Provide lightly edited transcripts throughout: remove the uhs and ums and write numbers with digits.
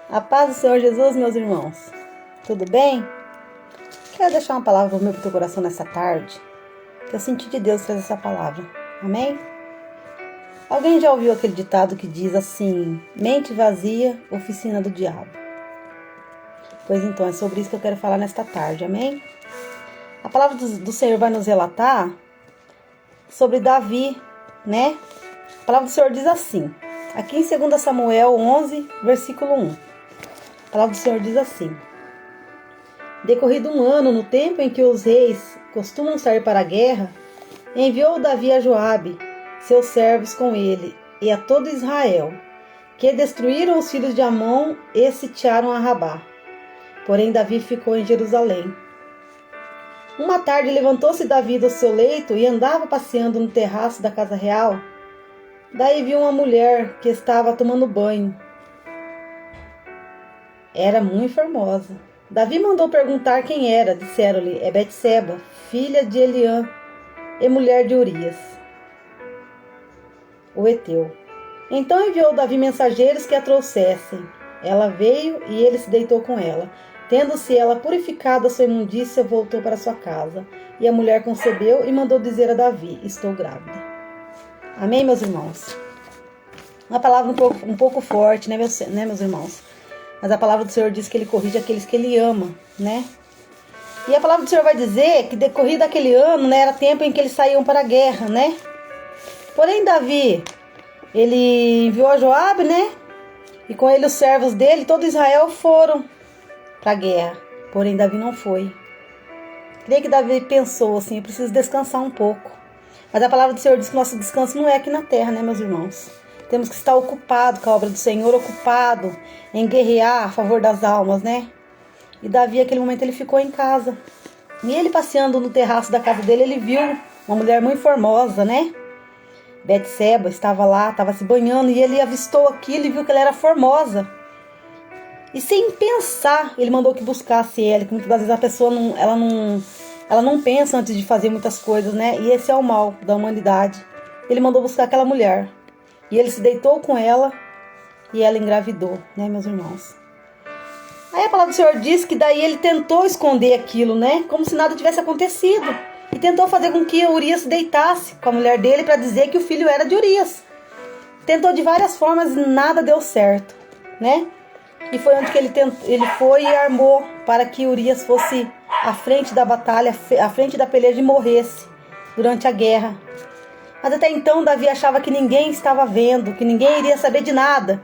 A paz do Senhor Jesus, meus irmãos. Tudo bem? Quero deixar uma palavra para o teu coração nessa tarde, que eu senti de Deus trazer essa palavra. Amém? Alguém já ouviu aquele ditado que diz assim: mente vazia, oficina do diabo? Pois então, é sobre isso que eu quero falar nesta tarde. Amém? A palavra do Senhor vai nos relatar sobre Davi, né? A palavra do Senhor diz assim, aqui em 2 Samuel 11, versículo 1. A palavra do Senhor diz assim: decorrido um ano, no tempo em que os reis costumam sair para a guerra, enviou Davi a Joabe, seus servos com ele, e a todo Israel, que destruíram os filhos de Amon e sitiaram a Rabá. Porém Davi ficou em Jerusalém. Uma tarde levantou-se Davi do seu leito e andava passeando no terraço da casa real. Daí viu uma mulher que estava tomando banho. Era muito formosa. Davi mandou perguntar quem era. Disseram-lhe: é Betseba, filha de Eliã e mulher de Urias, o heteu. Então enviou Davi mensageiros que a trouxessem. Ela veio e ele se deitou com ela. Tendo-se ela purificado a sua imundícia, voltou para sua casa. E a mulher concebeu e mandou dizer a Davi: estou grávida. Amém, meus irmãos? Uma palavra um pouco forte, né, meus irmãos? Mas a palavra do Senhor diz que ele corrige aqueles que ele ama, né? E a palavra do Senhor vai dizer que decorrido aquele ano, né, era tempo em que eles saíam para a guerra, né? Porém Davi, ele enviou a Joabe, né? E com ele os servos dele, todo Israel foram para a guerra. Porém Davi não foi. Creio que Davi pensou assim: eu preciso descansar um pouco. Mas a palavra do Senhor diz que nosso descanso não é aqui na terra, né, meus irmãos? Temos que estar ocupado com a obra do Senhor, ocupado em guerrear a favor das almas, né? E Davi, naquele momento, ele ficou em casa. E ele, passeando no terraço da casa dele, ele viu uma mulher muito formosa, né? Betseba estava lá, estava se banhando, e ele avistou aquilo e viu que ela era formosa. E sem pensar, ele mandou que buscasse ela, que muitas vezes a pessoa ela não pensa antes de fazer muitas coisas, né? E esse é o mal da humanidade. Ele mandou buscar aquela mulher. E ele se deitou com ela e ela engravidou, né, meus irmãos? Aí a palavra do Senhor diz que daí ele tentou esconder aquilo, né? Como se nada tivesse acontecido. E tentou fazer com que Urias se deitasse com a mulher dele para dizer que o filho era de Urias. Tentou de várias formas e nada deu certo, né? E foi onde que ele foi e armou para que Urias fosse à frente da batalha, à frente da peleja e morresse durante a guerra. Mas até então Davi achava que ninguém estava vendo, que ninguém iria saber de nada.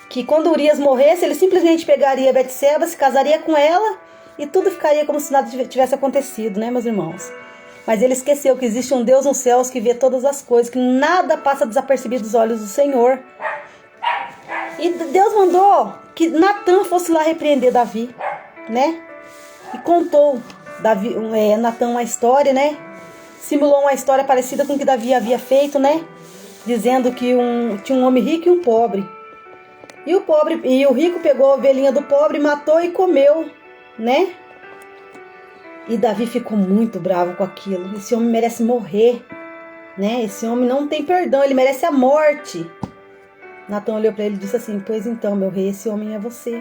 Que quando Urias morresse, ele simplesmente pegaria Betseba, se casaria com ela e tudo ficaria como se nada tivesse acontecido, né, meus irmãos? Mas ele esqueceu que existe um Deus nos céus que vê todas as coisas, que nada passa desapercebido dos olhos do Senhor. E Deus mandou que Natã fosse lá repreender Davi, né? E contou Natã uma história, né? Simulou uma história parecida com o que Davi havia feito, né? Dizendo que tinha um homem rico e um pobre. E o rico pegou a ovelhinha do pobre, matou e comeu, né? E Davi ficou muito bravo com aquilo. Esse homem merece morrer, né? Esse homem não tem perdão, ele merece a morte. Natã olhou para ele e disse assim: pois então, meu rei, esse homem é você,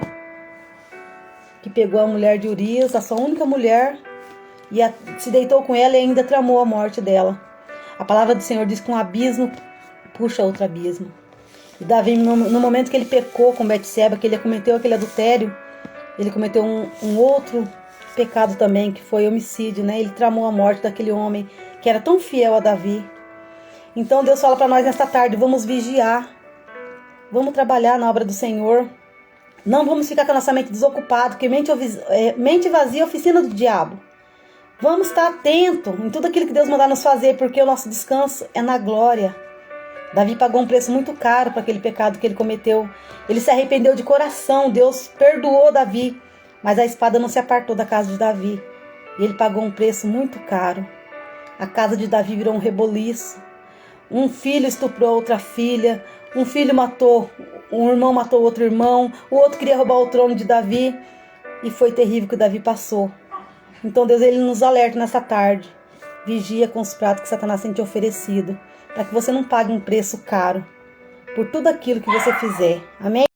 que pegou a mulher de Urias, a sua única mulher, e se deitou com ela e ainda tramou a morte dela. A palavra do Senhor diz que um abismo puxa outro abismo. E Davi, no momento que ele pecou com Betseba, que ele cometeu aquele adultério, ele cometeu um outro pecado também, que foi homicídio, né? Ele tramou a morte daquele homem que era tão fiel a Davi. Então Deus fala para nós nesta tarde: vamos vigiar, vamos trabalhar na obra do Senhor. Não vamos ficar com a nossa mente desocupada, porque mente vazia é oficina do diabo. Vamos estar atentos em tudo aquilo que Deus mandar nos fazer, porque o nosso descanso é na glória. Davi pagou um preço muito caro para aquele pecado que ele cometeu. Ele se arrependeu de coração, Deus perdoou Davi, mas a espada não se apartou da casa de Davi. E ele pagou um preço muito caro. A casa de Davi virou um reboliço. Um filho estuprou outra filha, um irmão matou outro irmão, o outro queria roubar o trono de Davi. E foi terrível o que Davi passou. Então Deus, ele nos alerta nessa tarde: vigia com os pratos que Satanás tem te oferecido, para que você não pague um preço caro por tudo aquilo que você fizer. Amém?